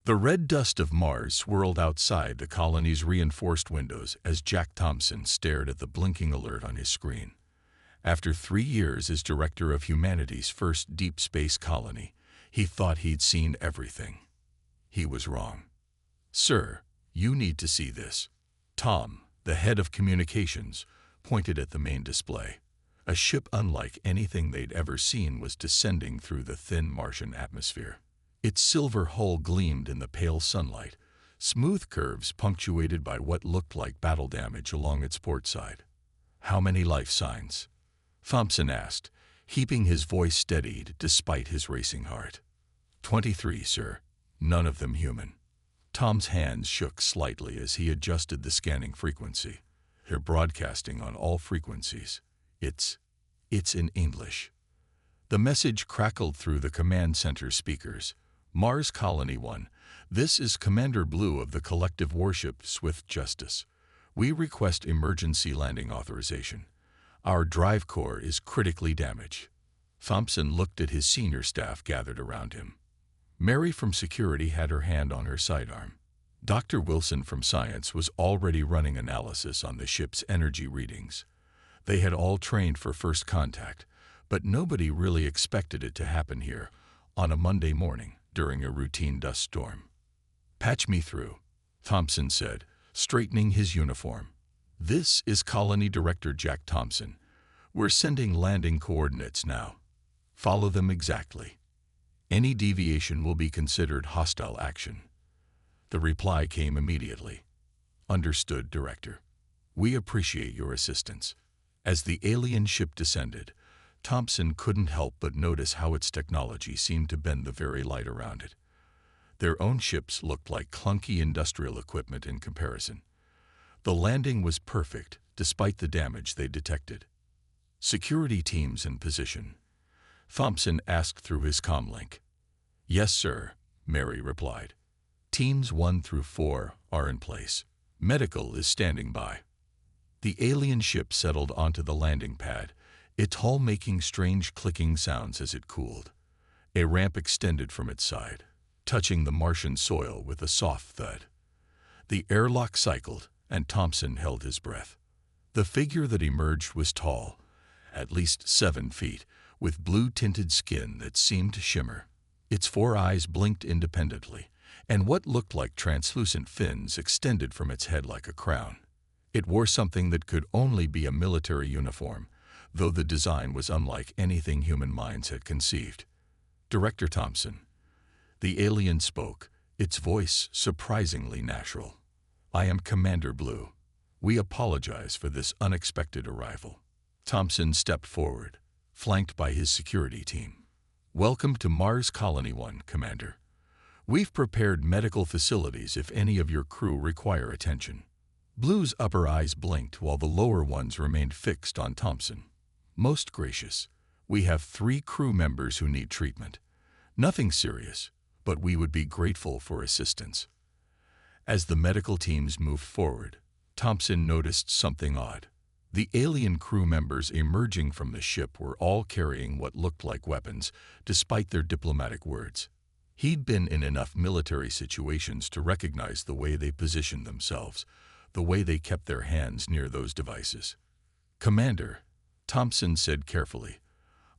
The red dust of Mars swirled outside the colony's reinforced windows as Jack Thompson stared at the blinking alert on his screen. After 3 years as director of humanity's first deep space colony, he thought he'd seen everything. He was wrong. "Sir, you need to see this." Tom, the head of communications, pointed at the main display. A ship unlike anything they'd ever seen was descending through the thin Martian atmosphere. Its silver hull gleamed in the pale sunlight, smooth curves punctuated by what looked like battle damage along its port side. "How many life signs?" Thompson asked, keeping his voice steadied despite his racing heart. 23, sir. None of them human." Tom's hands shook slightly as he adjusted the scanning frequency. "They're broadcasting on all frequencies. It's in English." The message crackled through the command center speakers. "Mars Colony 1, this is Commander Blue of the collective warship Swift Justice. We request emergency landing authorization. Our drive core is critically damaged." Thompson looked at his senior staff gathered around him. Mary from security had her hand on her sidearm. Dr. Wilson from science was already running analysis on the ship's energy readings. They had all trained for first contact, but nobody really expected it to happen here on a Monday morning during a routine dust storm. "Patch me through," Thompson said, straightening his uniform. "This is Colony Director Jack Thompson. We're sending landing coordinates now. Follow them exactly. Any deviation will be considered hostile action." The reply came immediately. "Understood, Director. We appreciate your assistance." As the alien ship descended, Thompson couldn't help but notice how its technology seemed to bend the very light around it. Their own ships looked like clunky industrial equipment in comparison. The landing was perfect, despite the damage they detected. "Security teams in position?" Thompson asked through his comlink. "Yes, sir," Mary replied. "Teams 1 through 4 are in place. Medical is standing by." The alien ship settled onto the landing pad, its hull making strange clicking sounds as it cooled. A ramp extended from its side, touching the Martian soil with a soft thud. The airlock cycled, and Thompson held his breath. The figure that emerged was tall, at least 7 feet, with blue-tinted skin that seemed to shimmer. Its 4 eyes blinked independently, and what looked like translucent fins extended from its head like a crown. It wore something that could only be a military uniform, though the design was unlike anything human minds had conceived. "Director Thompson." The alien spoke, its voice surprisingly natural. "I am Commander Blue. We apologize for this unexpected arrival." Thompson stepped forward, flanked by his security team. "Welcome to Mars Colony 1, Commander. We've prepared medical facilities if any of your crew require attention." Blue's upper eyes blinked while the lower ones remained fixed on Thompson. "Most gracious, we have 3 crew members who need treatment. Nothing serious, but we would be grateful for assistance." As the medical teams moved forward, Thompson noticed something odd. The alien crew members emerging from the ship were all carrying what looked like weapons, despite their diplomatic words. He'd been in enough military situations to recognize the way they positioned themselves, the way they kept their hands near those devices. "Commander," Thompson said carefully,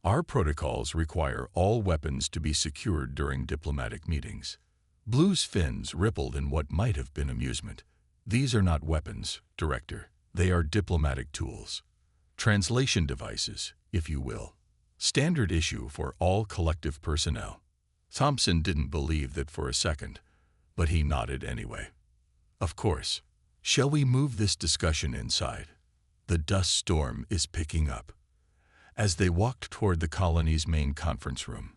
"our protocols require all weapons to be secured during diplomatic meetings." Blue's fins rippled in what might have been amusement. "These are not weapons, Director. They are diplomatic tools. Translation devices, if you will. Standard issue for all collective personnel." Thompson didn't believe that for a second, but he nodded anyway. "Of course. Shall we move this discussion inside? The dust storm is picking up." As they walked toward the colony's main conference room,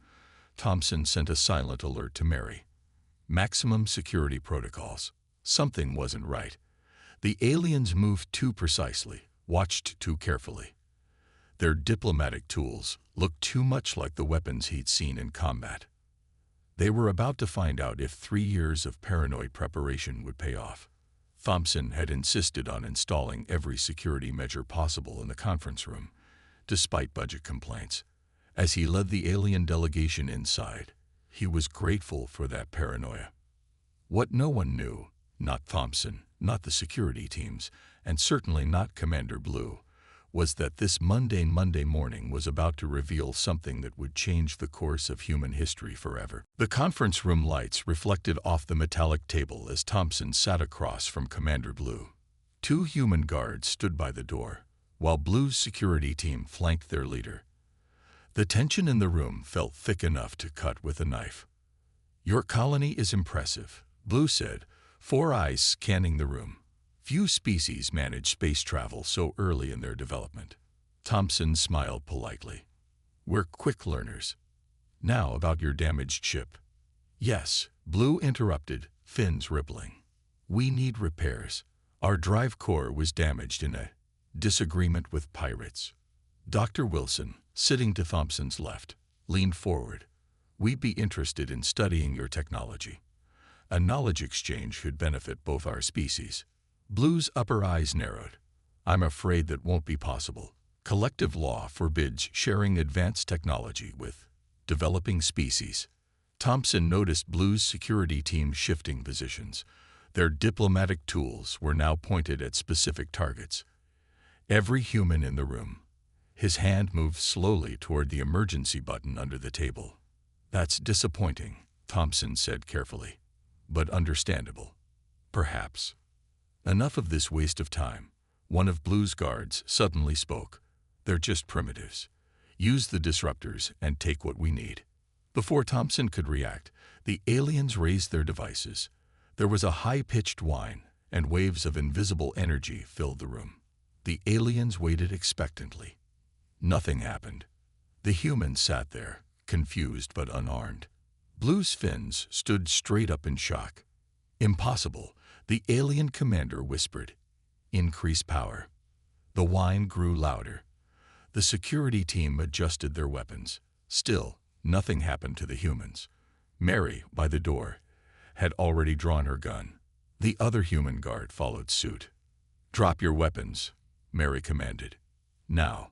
Thompson sent a silent alert to Mary. "Maximum security protocols." Something wasn't right. The aliens moved too precisely, watched too carefully. Their diplomatic tools looked too much like the weapons he'd seen in combat. They were about to find out if 3 years of paranoid preparation would pay off. Thompson had insisted on installing every security measure possible in the conference room, despite budget complaints. As he led the alien delegation inside, he was grateful for that paranoia. What no one knew, not Thompson, not the security teams, and certainly not Commander Blue, was that this mundane Monday morning was about to reveal something that would change the course of human history forever. The conference room lights reflected off the metallic table as Thompson sat across from Commander Blue. 2 human guards stood by the door, while Blue's security team flanked their leader. The tension in the room felt thick enough to cut with a knife. "Your colony is impressive," Blue said, 4 eyes scanning the room. Few species manage space travel so early in their development. Thompson smiled politely. "We're quick learners. Now about your damaged ship." "Yes," Blue interrupted, fins rippling. "We need repairs. Our drive core was damaged in a disagreement with pirates." Dr. Wilson, sitting to Thompson's left, leaned forward. "We'd be interested in studying your technology. A knowledge exchange could benefit both our species." Blue's upper eyes narrowed. "I'm afraid that won't be possible. Collective law forbids sharing advanced technology with developing species." Thompson noticed Blue's security team shifting positions. Their diplomatic tools were now pointed at specific targets. Every human in the room. His hand moved slowly toward the emergency button under the table. "That's disappointing," Thompson said carefully, "but understandable. Perhaps." "Enough of this waste of time," one of Blue's guards suddenly spoke. "They're just primitives. Use the disruptors and take what we need." Before Thompson could react, the aliens raised their devices. There was a high-pitched whine, and waves of invisible energy filled the room. The aliens waited expectantly. Nothing happened. The humans sat there, confused but unarmed. Blue's fins stood straight up in shock. "Impossible," the alien commander whispered. "Increase power." The whine grew louder. The security team adjusted their weapons. Still, nothing happened to the humans. Mary, by the door, had already drawn her gun. The other human guard followed suit. "Drop your weapons," Mary commanded. "Now."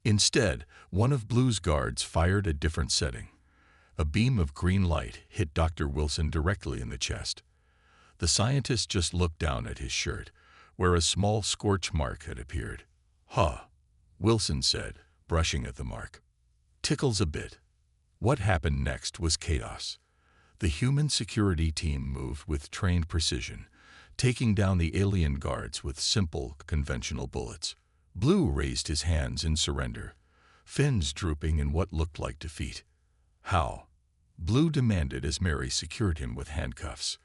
Instead, one of Blue's guards fired a different setting. A beam of green light hit Dr. Wilson directly in the chest. The scientist just looked down at his shirt, where a small scorch mark had appeared. "Huh," Wilson said, brushing at the mark. "Tickles a bit." What happened next was chaos. The human security team moved with trained precision, taking down the alien guards with simple, conventional bullets. Blue raised his hands in surrender, fins drooping in what looked like defeat. "How?" Blue demanded as Mary secured him with handcuffs.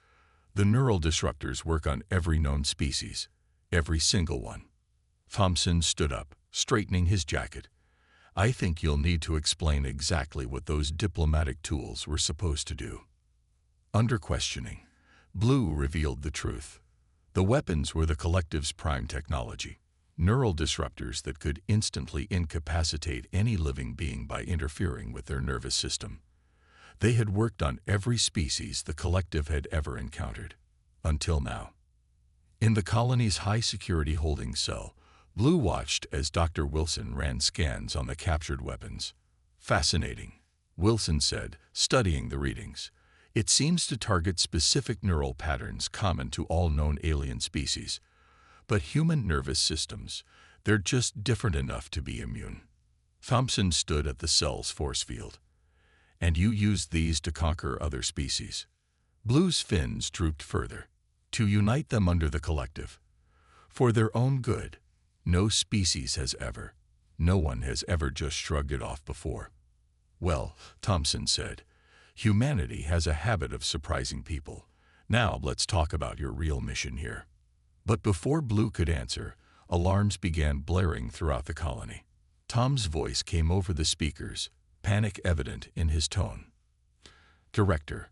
"The neural disruptors work on every known species, every single one." Thompson stood up, straightening his jacket. "I think you'll need to explain exactly what those diplomatic tools were supposed to do." Under questioning, Blue revealed the truth. The weapons were the collective's prime technology, neural disruptors that could instantly incapacitate any living being by interfering with their nervous system. They had worked on every species the collective had ever encountered, until now. In the colony's high-security holding cell, Blue watched as Dr. Wilson ran scans on the captured weapons. "Fascinating," Wilson said, studying the readings. "It seems to target specific neural patterns common to all known alien species. But human nervous systems, they're just different enough to be immune." Thompson stood at the cell's force field. "And you used these to conquer other species?" Blue's fins drooped further. "To unite them under the collective. For their own good. No species has ever. No one has ever just shrugged it off before." "Well," Thompson said, "humanity has a habit of surprising people. Now let's talk about your real mission here." But before Blue could answer, alarms began blaring throughout the colony. Tom's voice came over the speakers, panic evident in his tone. "Director,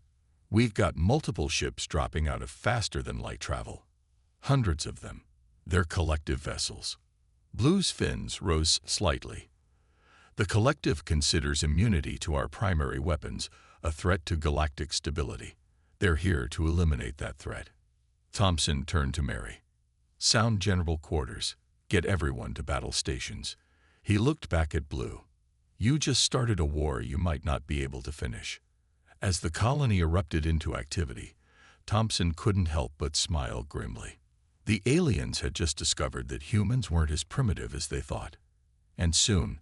we've got multiple ships dropping out of faster-than-light travel. Hundreds of them. They're collective vessels." Blue's fins rose slightly. "The collective considers immunity to our primary weapons a threat to galactic stability. They're here to eliminate that threat." Thompson turned to Mary. "Sound general quarters. Get everyone to battle stations." He looked back at Blue. "You just started a war you might not be able to finish." As the colony erupted into activity, Thompson couldn't help but smile grimly. The aliens had just discovered that humans weren't as primitive as they thought. And soon,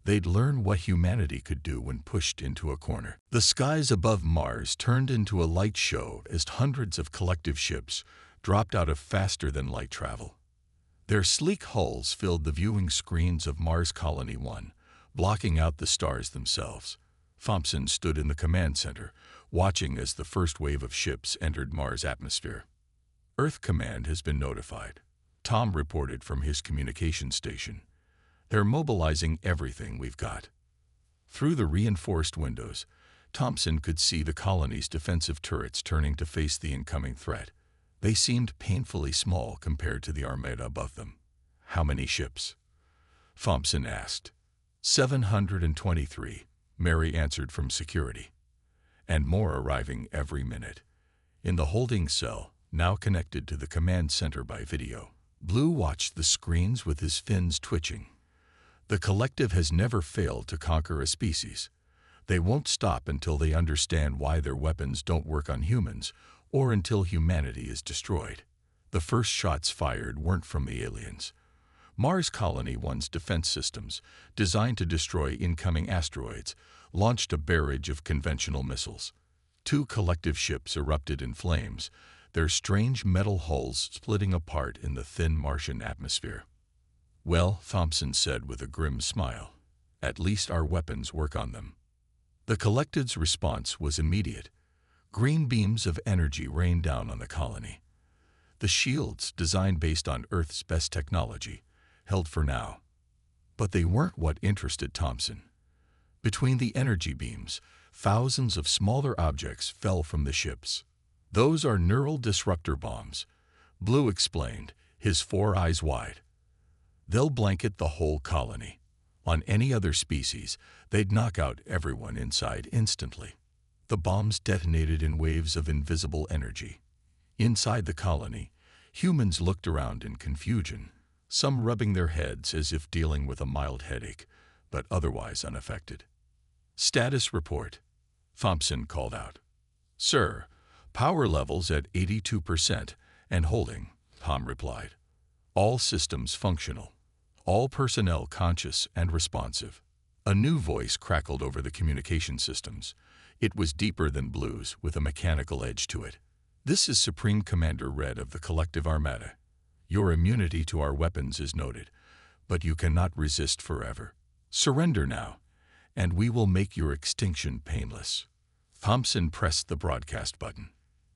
they'd learn what humanity could do when pushed into a corner. The skies above Mars turned into a light show as hundreds of collective ships dropped out of faster-than-light travel. Their sleek hulls filled the viewing screens of Mars Colony 1, blocking out the stars themselves. Thompson stood in the command center, watching as the first wave of ships entered Mars' atmosphere. Earth Command has been notified, Tom reported from his communication station. They're mobilizing everything we've got. Through the reinforced windows, Thompson could see the colony's defensive turrets turning to face the incoming threat. They seemed painfully small compared to the armada above them. How many ships? Thompson asked. 723, Mary answered from security. And more arriving every minute. In the holding cell, now connected to the command center by video, Blue watched the screens with his fins twitching. The collective has never failed to conquer a species. They won't stop until they understand why their weapons don't work on humans, or until humanity is destroyed. The first shots fired weren't from the aliens. Mars Colony 1's defense systems, designed to destroy incoming asteroids, launched a barrage of conventional missiles. 2 collective ships erupted in flames, their strange metal hulls splitting apart in the thin Martian atmosphere. Well, Thompson said with a grim smile, at least our weapons work on them. The collective's response was immediate. Green beams of energy rained down on the colony. The shields, designed based on Earth's best technology, held for now. But they weren't what interested Thompson. Between the energy beams, thousands of smaller objects fell from the ships. Those are neural disruptor bombs, Blue explained, his 4 eyes wide. They'll blanket the whole colony. On any other species, they'd knock out everyone inside instantly. The bombs detonated in waves of invisible energy. Inside the colony, humans looked around in confusion, some rubbing their heads as if dealing with a mild headache, but otherwise unaffected. Status report, Thompson called out. Sir, power levels at 82% and holding, Tom replied. All systems functional. All personnel conscious and responsive. A new voice crackled over the communication systems. It was deeper than Blue's, with a mechanical edge to it. This is Supreme Commander Red of the Collective Armada. Your immunity to our weapons is noted, but you cannot resist forever. Surrender now, and we will make your extinction painless. Thompson pressed the broadcast button.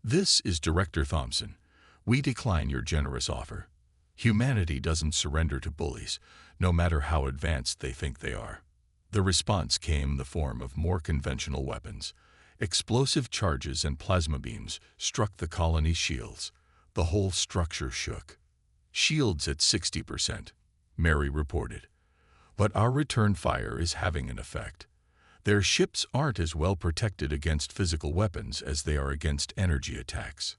This is Director Thompson. We decline your generous offer. Humanity doesn't surrender to bullies, no matter how advanced they think they are. The response came in the form of more conventional weapons. Explosive charges and plasma beams struck the colony's shields. The whole structure shook. Shields at 60%, Mary reported. But our return fire is having an effect. Their ships aren't as well protected against physical weapons as they are against energy attacks.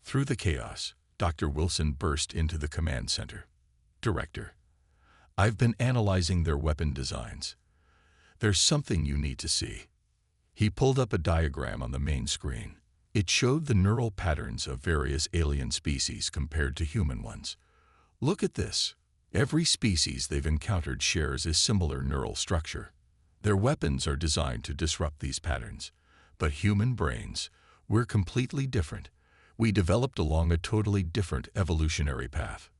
Through the chaos, Dr. Wilson burst into the command center. Director, I've been analyzing their weapon designs. There's something you need to see. He pulled up a diagram on the main screen. It showed the neural patterns of various alien species compared to human ones. Look at this. Every species they've encountered shares a similar neural structure. Their weapons are designed to disrupt these patterns. But human brains, we're completely different. We developed along a totally different evolutionary path.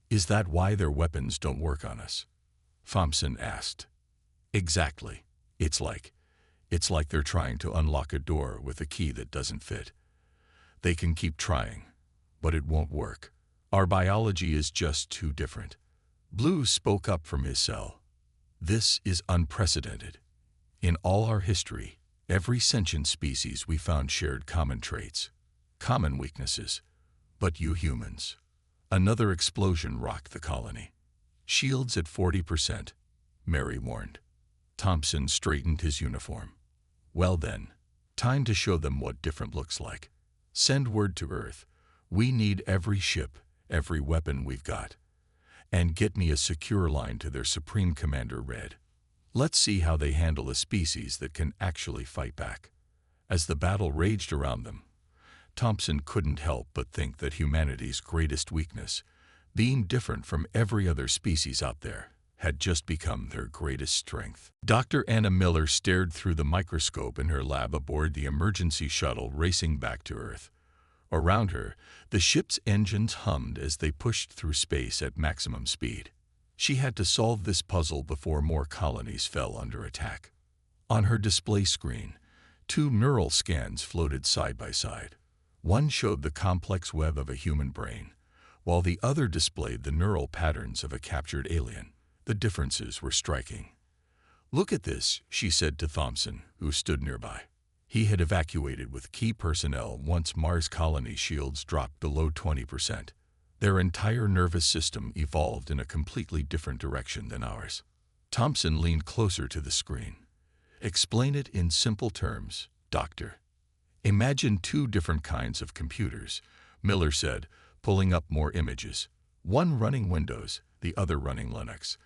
Is that why their weapons don't work on us? Thompson asked. Exactly. It's like they're trying to unlock a door with a key that doesn't fit. They can keep trying, but it won't work. Our biology is just too different. Blue spoke up from his cell. This is unprecedented. In all our history, every sentient species we found shared common traits, common weaknesses. But you humans. Another explosion rocked the colony. Shields at 40%, Mary warned. Thompson straightened his uniform. Well then, time to show them what different looks like. Send word to Earth. We need every ship, every weapon we've got. And get me a secure line to their Supreme Commander Red. Let's see how they handle a species that can actually fight back. As the battle raged around them, Thompson couldn't help but think that humanity's greatest weakness, being different from every other species out there, had just become their greatest strength. Dr. Anna Miller stared through the microscope in her lab aboard the emergency shuttle racing back to Earth. Around her, the ship's engines hummed as they pushed through space at maximum speed. She had to solve this puzzle before more colonies fell under attack. On her display screen, two neural scans floated side by side. One showed the complex web of a human brain, while the other displayed the neural patterns of a captured alien. The differences were striking. "Look at this," she said to Thompson, who stood nearby. He had evacuated with key personnel once Mars colony shields dropped below 20%. Their entire nervous system evolved in a completely different direction than ours. Thompson leaned closer to the screen. "Explain it in simple terms, Doctor." "Imagine two different kinds of computers," Miller said, pulling up more images. "One running Windows, the other running Linux.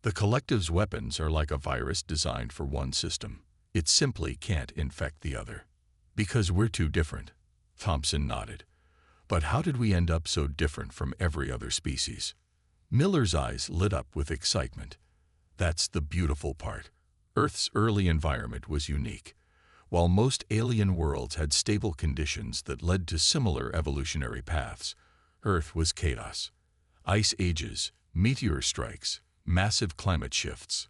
The collective's weapons are like a virus designed for one system. It simply can't infect the other." "Because we're too different," Thompson nodded. "But how did we end up so different from every other species?" Miller's eyes lit up with excitement. "That's the beautiful part. Earth's early environment was unique. While most alien worlds had stable conditions that led to similar evolutionary paths, Earth was chaos. Ice ages, meteor strikes, massive climate shifts.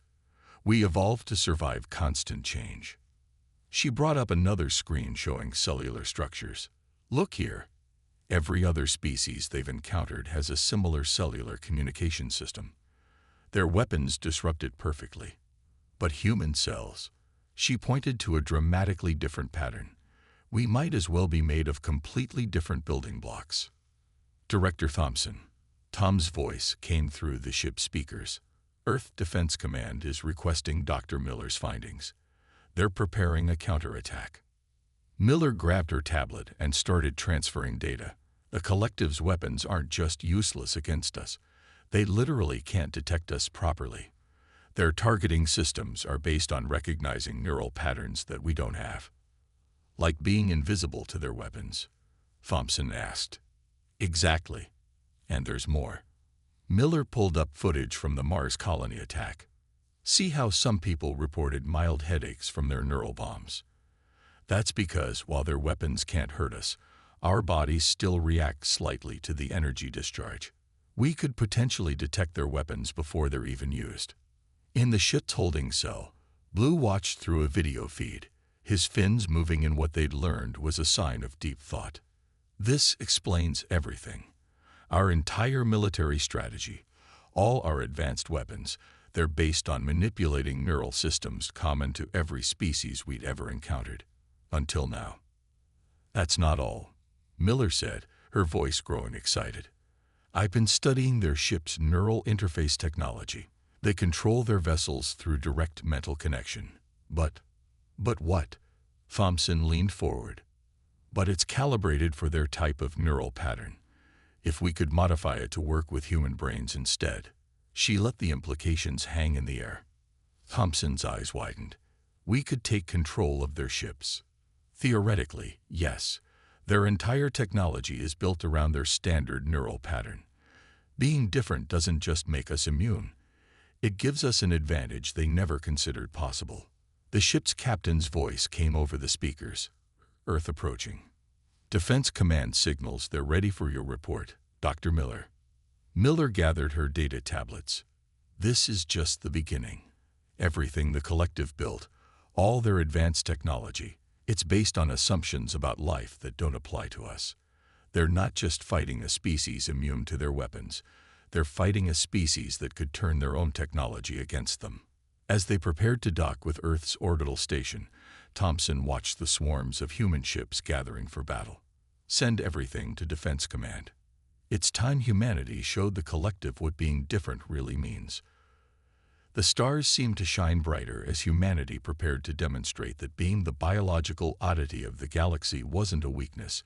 We evolved to survive constant change." She brought up another screen showing cellular structures. "Look here. Every other species they've encountered has a similar cellular communication system. Their weapons disrupt it perfectly. But human cells," she pointed to a dramatically different pattern. "We might as well be made of completely different building blocks." "Director Thompson," Tom's voice came through the ship's speakers. "Earth Defense Command is requesting Dr. Miller's findings. They're preparing a counterattack." Miller grabbed her tablet and started transferring data. "The collective's weapons aren't just useless against us. They literally can't detect us properly. Their targeting systems are based on recognizing neural patterns that we don't have." "Like being invisible to their weapons?" Thompson asked. "Exactly. And there's more." Miller pulled up footage from the Mars colony attack. "See how some people reported mild headaches from their neural bombs? That's because while their weapons can't hurt us, our bodies still react slightly to the energy discharge. We could potentially detect their weapons before they're even used." In the ship's holding cell, Blue watched through a video feed. His fins moving in what they'd learned was a sign of deep thought. "This explains everything. Our entire military strategy, all our advanced weapons, they're based on manipulating neural systems common to every species we'd ever encountered. Until now." "That's not all," Miller said, her voice growing excited. "I've been studying their ship's neural interface technology. They control their vessels through direct mental connection. But what?" Thompson leaned forward. "But it's calibrated for their type of neural pattern. If we could modify it to work with human brains instead." She let the implications hang in the air. Thompson's eyes widened. "We could take control of their ships." "Theoretically, yes. Their entire technology is built around their standard neural pattern. Being different doesn't just make us immune. It gives us an advantage they never considered possible." The ship's captain's voice came over the speakers. "Earth approaching. Defense Command signals they're ready for your report, Dr. Miller." Miller gathered her data tablets. "This is just the beginning. Everything the collective built, all their advanced technology, it's based on assumptions about life that don't apply to us. They're not just fighting a species immune to their weapons. They're fighting a species that could turn their own technology against them." As they prepared to dock with Earth's orbital station, Thompson watched the swarms of human ships gathering for battle. "Send everything to Defense Command. It's time humanity showed the collective what being different really means." The stars seemed to shine brighter as humanity prepared to demonstrate that being the biological oddity of the galaxy wasn't a weakness.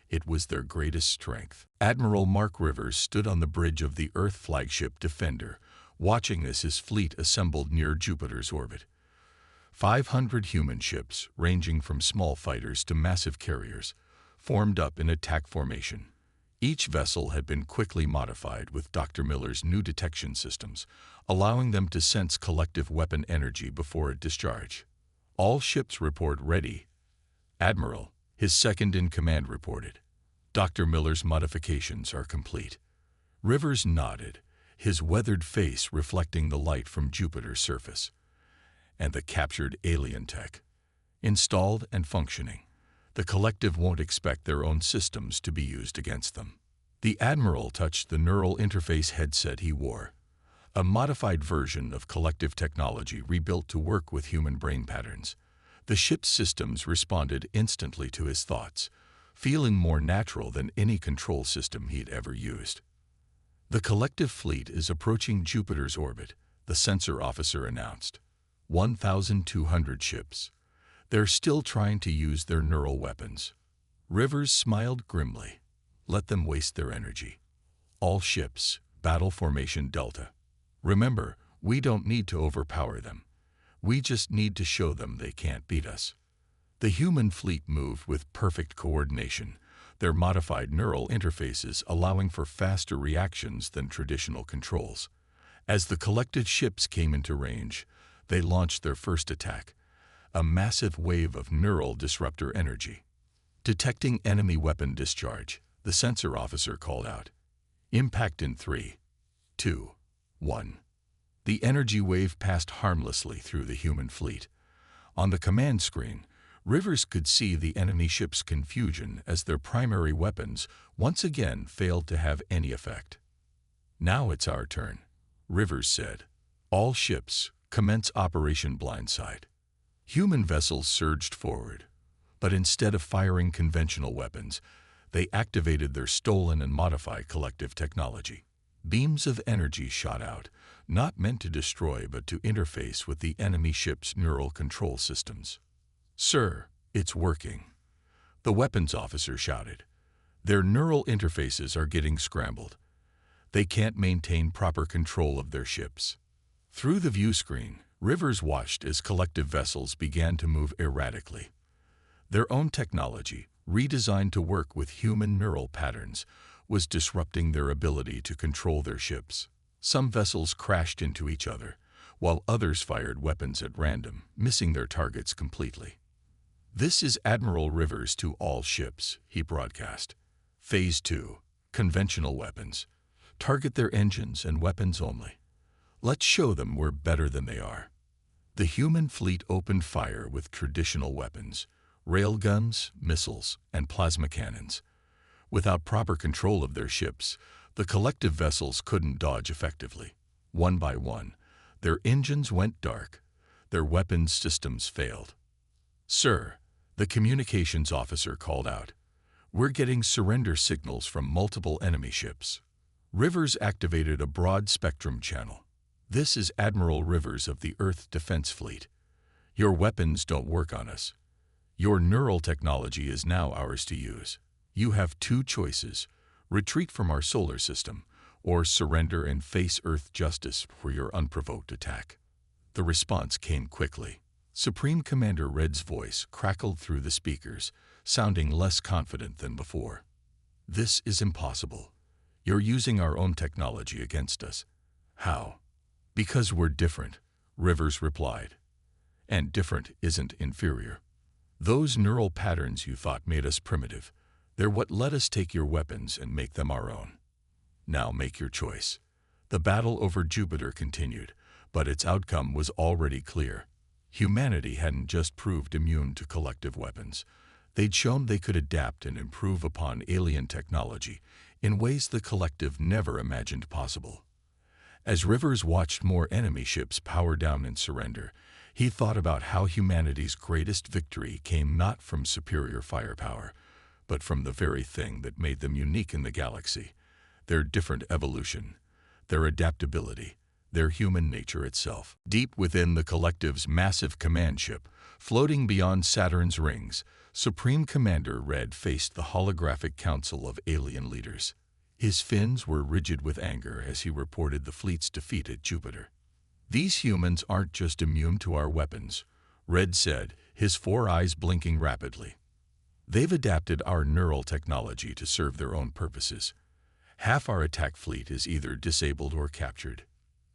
It was their greatest strength. Admiral Mark Rivers stood on the bridge of the Earth flagship Defender, watching as his fleet assembled near Jupiter's orbit. 500 human ships, ranging from small fighters to massive carriers, formed up in attack formation. Each vessel had been quickly modified with Dr. Miller's new detection systems, allowing them to sense collective weapon energy before it discharged. All ships report ready. Admiral, his second-in-command reported. Dr. Miller's modifications are complete. Rivers nodded, his weathered face reflecting the light from Jupiter's surface. And the captured alien tech. Installed and functioning. The collective won't expect their own systems to be used against them. The Admiral touched the neural interface headset he wore, a modified version of collective technology rebuilt to work with human brain patterns. The ship's systems responded instantly to his thoughts, feeling more natural than any control system he'd ever used. The collective fleet is approaching Jupiter's orbit, the sensor officer announced. 1,200 ships. They're still trying to use their neural weapons. Rivers smiled grimly. Let them waste their energy. All ships, battle formation Delta. Remember, we don't need to overpower them. We just need to show them they can't beat us. The human fleet moved with perfect coordination, their modified neural interfaces allowing for faster reactions than traditional controls. As the collected ships came into range, they launched their first attack, a massive wave of neural disruptor energy. Detecting enemy weapon discharge, the sensor officer called out. Impact in 3, 2, 1. The energy wave passed harmlessly through the human fleet. On the command screen, Rivers could see the enemy ship's confusion as their primary weapons once again failed to have any effect. Now it's our turn, Rivers said. All ships, commence Operation Blindside. Human vessels surged forward, but instead of firing conventional weapons, they activated their stolen and modified collective technology. Beams of energy shot out, not meant to destroy but to interface with the enemy ship's neural control systems. Sir, it's working, the weapons officer shouted. Their neural interfaces are getting scrambled. They can't maintain proper control of their ships. Through the view screen, Rivers watched as collective vessels began to move erratically. Their own technology, redesigned to work with human neural patterns, was disrupting their ability to control their ships. Some vessels crashed into each other, while others fired weapons at random, missing their targets completely. This is Admiral Rivers to all ships, he broadcast. Phase 2, conventional weapons. Target their engines and weapons only. Let's show them we're better than they are. The human fleet opened fire with traditional weapons, railguns, missiles, and plasma cannons. Without proper control of their ships, the collective vessels couldn't dodge effectively. One by one, their engines went dark. Their weapons systems failed. Sir, the communications officer called out. We're getting surrender signals from multiple enemy ships. Rivers activated a broad-spectrum channel. This is Admiral Rivers of the Earth Defense Fleet. Your weapons don't work on us. Your neural technology is now ours to use. You have two choices: retreat from our solar system, or surrender and face Earth justice for your unprovoked attack. The response came quickly. Supreme Commander Red's voice crackled through the speakers, sounding less confident than before. This is impossible. You're using our own technology against us. How? Because we're different, Rivers replied. And different isn't inferior. Those neural patterns you thought made us primitive, they're what let us take your weapons and make them our own. Now make your choice. The battle over Jupiter continued, but its outcome was already clear. Humanity hadn't just proved immune to collective weapons. They'd shown they could adapt and improve upon alien technology in ways the collective never imagined possible. As Rivers watched more enemy ships power down and surrender, he thought about how humanity's greatest victory came not from superior firepower, but from the very thing that made them unique in the galaxy: their different evolution, their adaptability, their human nature itself. Deep within the collective's massive command ship, floating beyond Saturn's rings, Supreme Commander Red faced the holographic council of alien leaders. His fins were rigid with anger as he reported the fleet's defeat at Jupiter. These humans aren't just immune to our weapons, Red said, his four eyes blinking rapidly. They've adapted our neural technology to serve their own purposes. Half our attack fleet is either disabled or captured.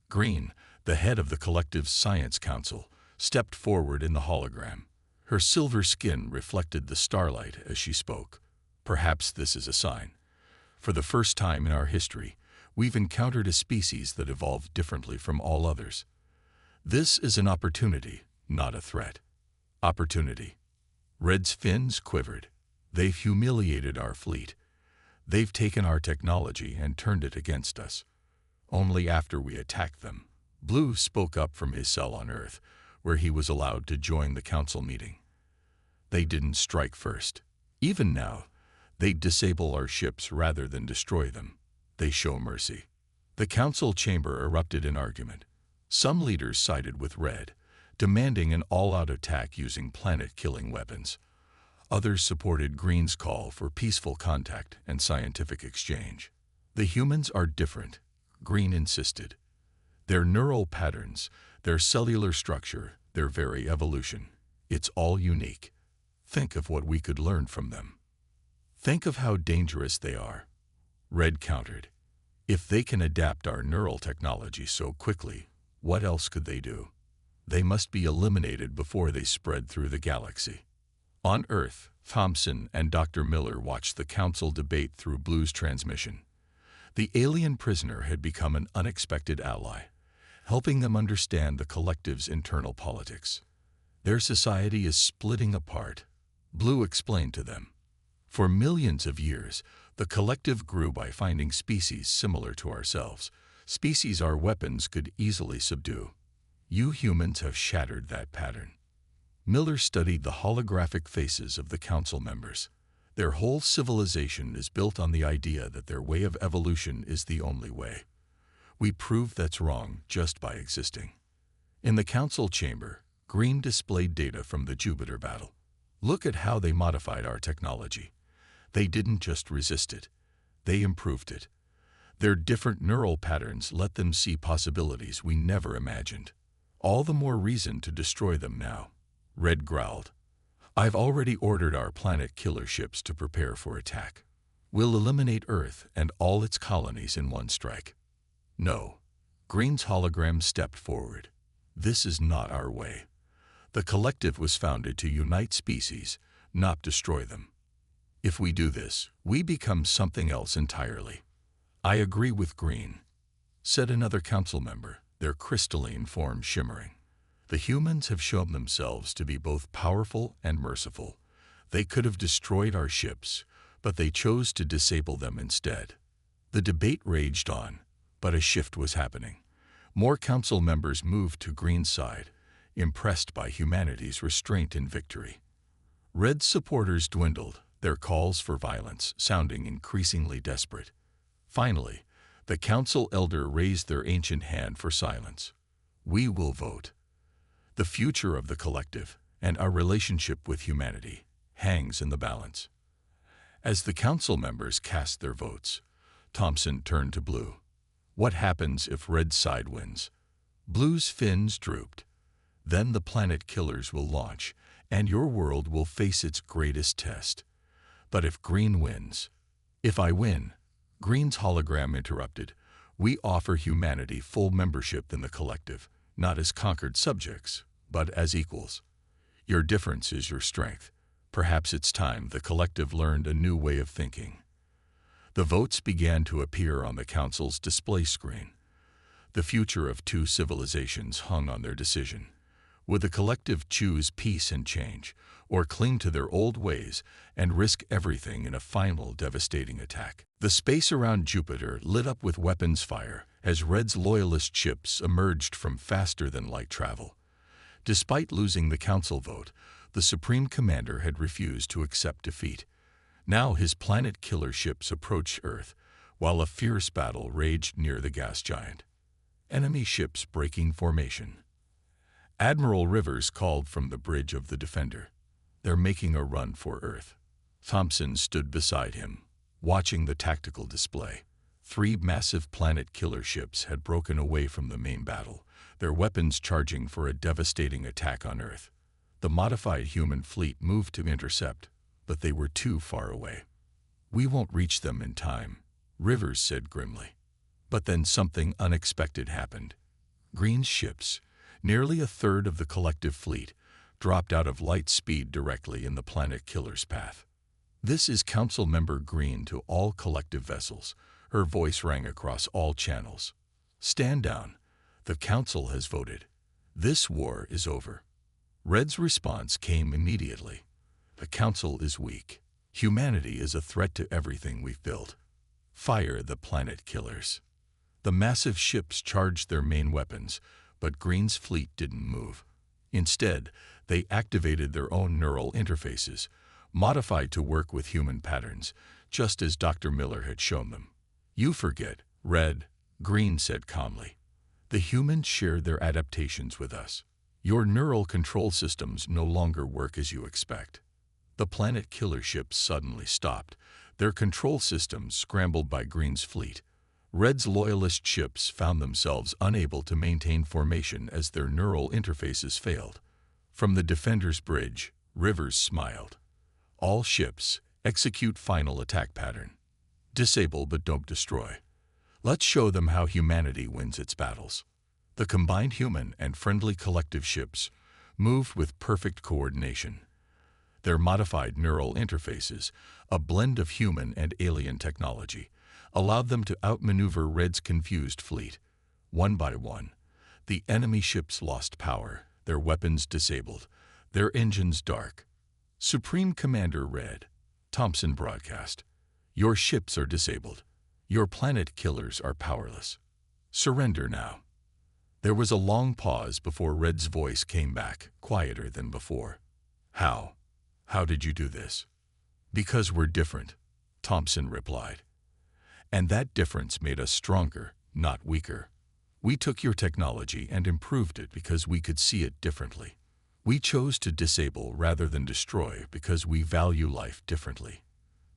Green, the head of the collective's science council, stepped forward in the hologram. Her silver skin reflected the starlight as she spoke. Perhaps this is a sign. For the first time in our history, we've encountered a species that evolved differently from all others. This is an opportunity, not a threat. Opportunity. Red's fins quivered. They've humiliated our fleet. They've taken our technology and turned it against us. Only after we attacked them. Blue spoke up from his cell on Earth, where he was allowed to join the council meeting. They didn't strike first. Even now, they disable our ships rather than destroy them. They show mercy. The council chamber erupted in argument. Some leaders sided with Red, demanding an all-out attack using planet-killing weapons. Others supported Green's call for peaceful contact and scientific exchange. The humans are different, Green insisted. Their neural patterns, their cellular structure, their very evolution. It's all unique. Think of what we could learn from them. Think of how dangerous they are. Red countered. If they can adapt our neural technology so quickly, what else could they do? They must be eliminated before they spread through the galaxy. On Earth, Thompson and Dr. Miller watched the council debate through Blue's transmission. The alien prisoner had become an unexpected ally, helping them understand the collective's internal politics. Their society is splitting apart, Blue explained to them. For millions of years, the collective grew by finding species similar to ourselves, species our weapons could easily subdue. You humans have shattered that pattern. Miller studied the holographic faces of the council members. Their whole civilization is built on the idea that their way of evolution is the only way. We prove that's wrong just by existing. In the council chamber, Green displayed data from the Jupiter battle. Look at how they modified our technology. They didn't just resist it. They improved it. Their different neural patterns let them see possibilities we never imagined. All the more reason to destroy them now. Red growled. I've already ordered our planet killer ships to prepare for attack. We'll eliminate Earth and all its colonies in one strike. No. Green's hologram stepped forward. This is not our way. The collective was founded to unite species, not destroy them. If we do this, we become something else entirely. I agree with Green, said another council member, their crystalline form shimmering. The humans have shown themselves to be both powerful and merciful. They could have destroyed our ships, but they chose to disable them instead. The debate raged on, but a shift was happening. More council members moved to Green's side, impressed by humanity's restraint in victory. Red's supporters dwindled, their calls for violence sounding increasingly desperate. Finally, the council elder raised their ancient hand for silence. We will vote. The future of the collective and our relationship with humanity hangs in the balance. As the council members cast their votes, Thompson turned to Blue. What happens if Red's side wins? Blue's fins drooped. Then the planet killers will launch, and your world will face its greatest test. But if Green wins, if I win, Green's hologram interrupted, we offer humanity full membership in the collective, not as conquered subjects, but as equals. Your difference is your strength. Perhaps it's time the collective learned a new way of thinking. The votes began to appear on the council's display screen. The future of two civilizations hung on their decision. Would the collective choose peace and change, or cling to their old ways and risk everything in a final devastating attack? The space around Jupiter lit up with weapons fire as Red's loyalist ships emerged from faster-than-light travel. Despite losing the council vote, the Supreme Commander had refused to accept defeat. Now his planet killer ships approached Earth, while a fierce battle raged near the gas giant. Enemy ships breaking formation. Admiral Rivers called from the bridge of the Defender. They're making a run for Earth. Thompson stood beside him, watching the tactical display. 3 massive planet killer ships had broken away from the main battle, their weapons charging for a devastating attack on Earth. The modified human fleet moved to intercept, but they were too far away. "We won't reach them in time," Rivers said grimly. But then something unexpected happened. Green's ships, nearly a third of the collective fleet, dropped out of light speed directly in the planet killer's path. "This is Council Member Green to all collective vessels," her voice rang across all channels. "Stand down. The Council has voted. This war is over." Red's response came immediately. "The Council is weak. Humanity is a threat to everything we've built. Fire the planet killers." The massive ships charged their main weapons, but Green's fleet didn't move. Instead, they activated their own neural interfaces, modified to work with human patterns, just as Dr. Miller had shown them. "You forget, Red," Green said calmly. "The humans share their adaptations with us. Your neural control systems no longer work as you expect." The planet killer ships suddenly stopped, their control systems scrambled by Green's fleet. Red's loyalist ships found themselves unable to maintain formation as their neural interfaces failed. From the Defender's bridge, Rivers smiled. "All ships, execute final attack pattern. Disable but don't destroy. Let's show them how humanity wins its battles." The combined human and friendly collective ships moved with perfect coordination. Their modified neural interfaces, a blend of human and alien technology, allowed them to outmaneuver Red's confused fleet. One by one, the enemy ships lost power, their weapons disabled, their engines dark. "Supreme Commander Red," Thompson broadcast, "your ships are disabled. Your planet killers are powerless. Surrender now." There was a long pause before Red's voice came back, quieter than before. "How? How did you do this?" "Because we're different," Thompson replied. "And that difference made us stronger, not weaker. We took your technology and improved it because we could see it differently. We chose to disable rather than destroy because we value life differently.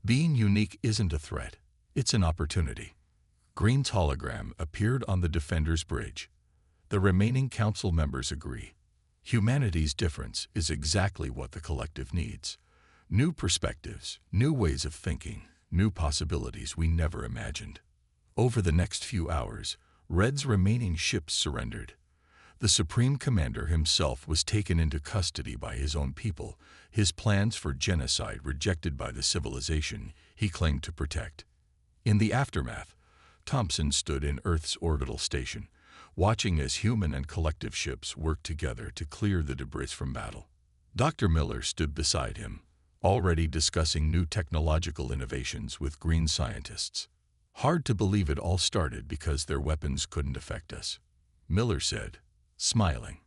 Being unique isn't a threat, it's an opportunity." Green's hologram appeared on the Defender's bridge. The remaining Council members agree. Humanity's difference is exactly what the collective needs. New perspectives, new ways of thinking, new possibilities we never imagined. Over the next few hours, Red's remaining ships surrendered. The Supreme Commander himself was taken into custody by his own people, his plans for genocide rejected by the civilization he claimed to protect. In the aftermath, Thompson stood in Earth's orbital station, watching as human and collective ships worked together to clear the debris from battle. Dr. Miller stood beside him, already discussing new technological innovations with Green scientists. "Hard to believe it all started because their weapons couldn't affect us," Miller said, smiling.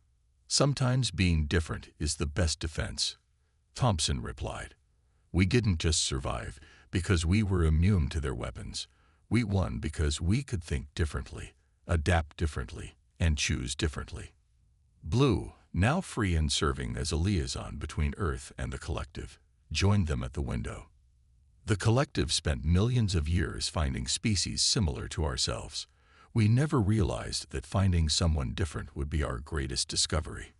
"Sometimes being different is the best defense," Thompson replied. "We didn't just survive because we were immune to their weapons. We won because we could think differently, adapt differently, and choose differently." Blue, now free and serving as a liaison between Earth and the collective, joined them at the window. "The collective spent millions of years finding species similar to ourselves. We never realized that finding someone different would be our greatest discovery."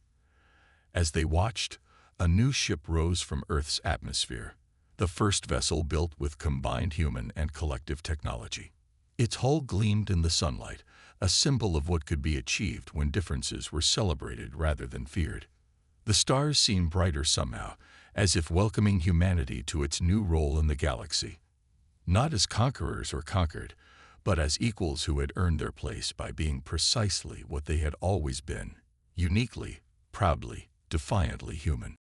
As they watched, a new ship rose from Earth's atmosphere, the first vessel built with combined human and collective technology. Its hull gleamed in the sunlight, a symbol of what could be achieved when differences were celebrated rather than feared. The stars seemed brighter somehow, as if welcoming humanity to its new role in the galaxy. Not as conquerors or conquered, but as equals who had earned their place by being precisely what they had always been, uniquely, proudly, defiantly human.